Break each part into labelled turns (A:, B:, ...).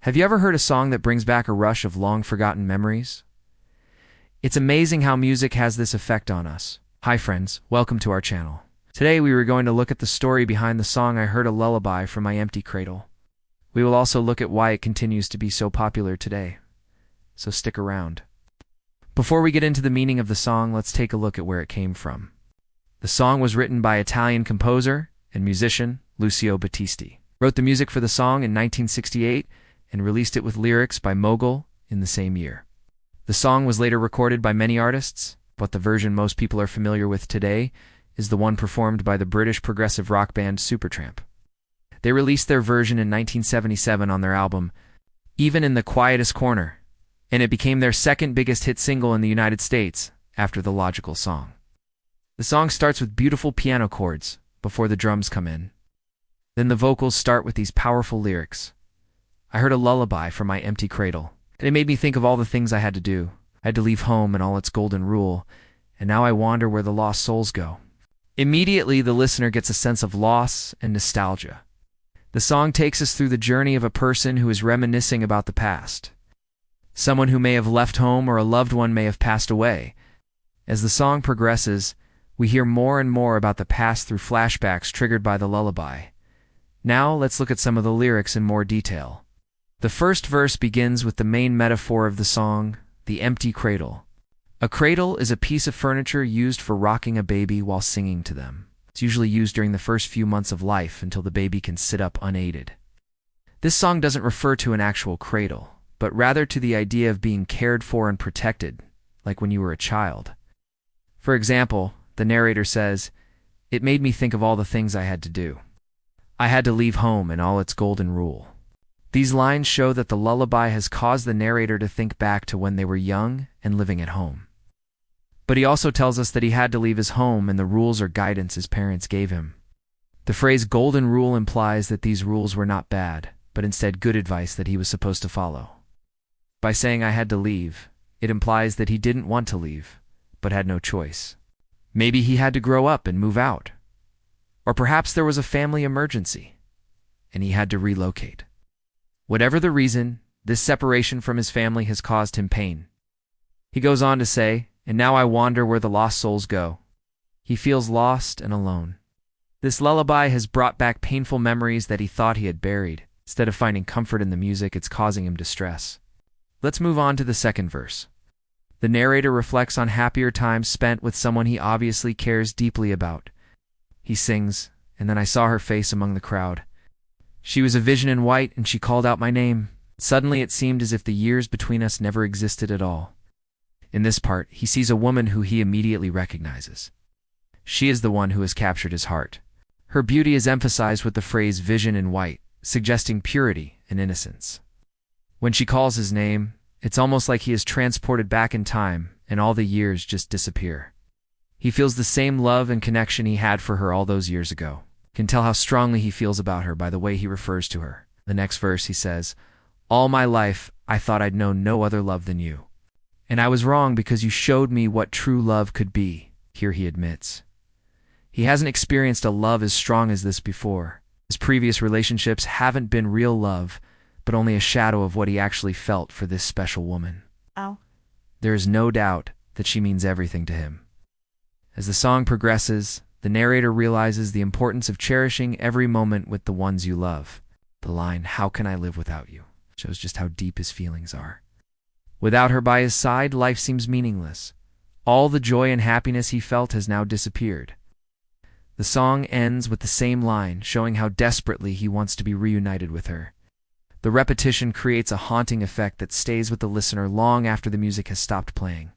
A: Have you ever heard a song that brings back a rush of long-forgotten memories? It's amazing how music has this effect on us. Hi friends, welcome to our channel. Today we were going to look at the story behind the song I Heard a Lullaby from My Empty Cradle. We will also look at why it continues to be so popular today. So stick around. Before we get into the meaning of the song, let's take a look at where it came from. The song was written by Italian composer and musician Lucio Battisti. Wrote the music for the song in 1968 and released it with lyrics by Mogul in the same year. The song was later recorded by many artists, but the version most people are familiar with today is the one performed by the British progressive rock band Supertramp. They released their version in 1977 on their album Even in the Quietest Corner, and it became their second biggest hit single in the United States after The Logical Song. The song starts with beautiful piano chords before the drums come in. Then the vocals start with these powerful lyrics. I heard a lullaby from my empty cradle, and it made me think of all the things I had to do. I had to leave home and all its golden rule, and now I wander where the lost souls go. Immediately, the listener gets a sense of loss and nostalgia. The song takes us through the journey of a person who is reminiscing about the past. Someone who may have left home or a loved one may have passed away. As the song progresses, we hear more and more about the past through flashbacks triggered by the lullaby. Now, let's look at some of the lyrics in more detail. The first verse begins with the main metaphor of the song, the empty cradle. A cradle is a piece of furniture used for rocking a baby while singing to them. It's usually used during the first few months of life until the baby can sit up unaided. This song doesn't refer to an actual cradle, but rather to the idea of being cared for and protected, like when you were a child. For example, the narrator says, "It made me think of all the things I had to do. I had to leave home and all its golden rule." These lines show that the lullaby has caused the narrator to think back to when they were young and living at home. But he also tells us that he had to leave his home and the rules or guidance his parents gave him. The phrase golden rule implies that these rules were not bad, but instead good advice that he was supposed to follow. By saying I had to leave, it implies that he didn't want to leave, but had no choice. Maybe he had to grow up and move out. Or perhaps there was a family emergency, and he had to relocate. Whatever the reason, this separation from his family has caused him pain. He goes on to say, "And now I wander where the lost souls go." He feels lost and alone. This lullaby has brought back painful memories that he thought he had buried. Instead of finding comfort in the music, it's causing him distress. Let's move on to the second verse. The narrator reflects on happier times spent with someone he obviously cares deeply about. He sings, "And then I saw her face among the crowd. She was a vision in white, and she called out my name. Suddenly it seemed as if the years between us never existed at all." In this part, he sees a woman who he immediately recognizes. She is the one who has captured his heart. Her beauty is emphasized with the phrase vision in white, suggesting purity and innocence. When she calls his name, it's almost like he is transported back in time, and all the years just disappear. He feels the same love and connection he had for her all those years ago. Can tell how strongly he feels about her by the way he refers to her. The next verse he says, "All my life I thought I'd known no other love than you. And I was wrong because you showed me what true love could be." Here he admits. He hasn't experienced a love as strong as this before. His previous relationships haven't been real love, but only a shadow of what he actually felt for this special woman.
B: Ow.
A: There is no doubt that she means everything to him. As the song progresses, the narrator realizes the importance of cherishing every moment with the ones you love. The line, "How can I live without you?" shows just how deep his feelings are. Without her by his side, life seems meaningless. All the joy and happiness he felt has now disappeared. The song ends with the same line, showing how desperately he wants to be reunited with her. The repetition creates a haunting effect that stays with the listener long after the music has stopped playing.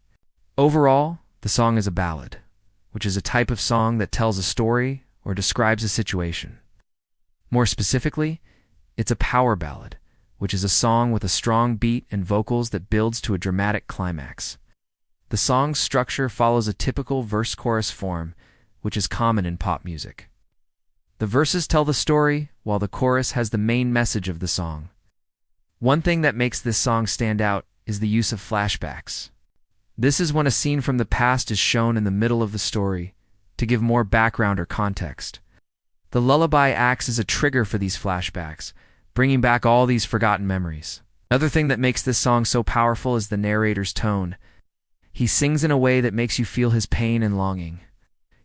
A: Overall, the song is a ballad, which is a type of song that tells a story or describes a situation. More specifically, it's a power ballad, which is a song with a strong beat and vocals that builds to a dramatic climax. The song's structure follows a typical verse-chorus form, which is common in pop music. The verses tell the story, while the chorus has the main message of the song. One thing that makes this song stand out is the use of flashbacks. This is when a scene from the past is shown in the middle of the story, to give more background or context. The lullaby acts as a trigger for these flashbacks, bringing back all these forgotten memories. Another thing that makes this song so powerful is the narrator's tone. He sings in a way that makes you feel his pain and longing.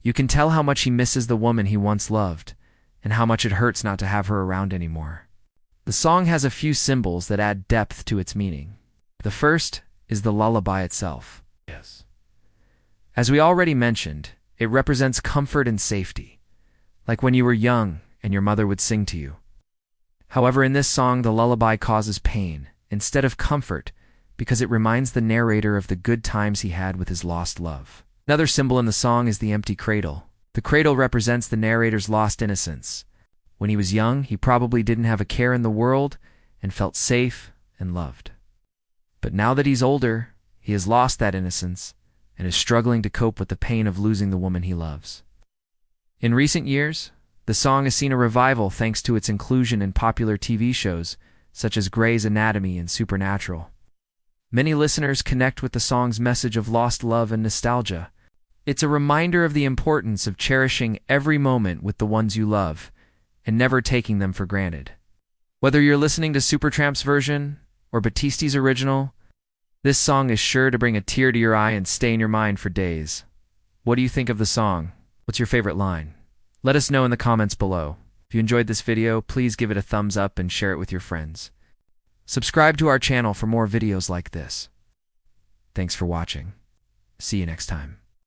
A: You can tell how much he misses the woman he once loved, and how much it hurts not to have her around anymore. The song has a few symbols that add depth to its meaning. The first is the lullaby itself. Yes. As we already mentioned, it represents comfort and safety, like when you were young and your mother would sing to you. However, in this song, the lullaby causes pain instead of comfort because it reminds the narrator of the good times he had with his lost love. Another symbol in the song is the empty cradle. The cradle represents the narrator's lost innocence. When he was young, he probably didn't have a care in the world and felt safe and loved. But now that he's older, he has lost that innocence and is struggling to cope with the pain of losing the woman he loves. In recent years, the song has seen a revival thanks to its inclusion in popular TV shows such as Grey's Anatomy and Supernatural. Many listeners connect with the song's message of lost love and nostalgia. It's a reminder of the importance of cherishing every moment with the ones you love and never taking them for granted. Whether you're listening to Supertramp's version or Batisti's original, this song is sure to bring a tear to your eye and stay in your mind for days. What do you think of the song? What's your favorite line? Let us know in the comments below. If you enjoyed this video, please give it a thumbs up and share it with your friends. Subscribe to our channel for more videos like this. Thanks for watching. See you next time.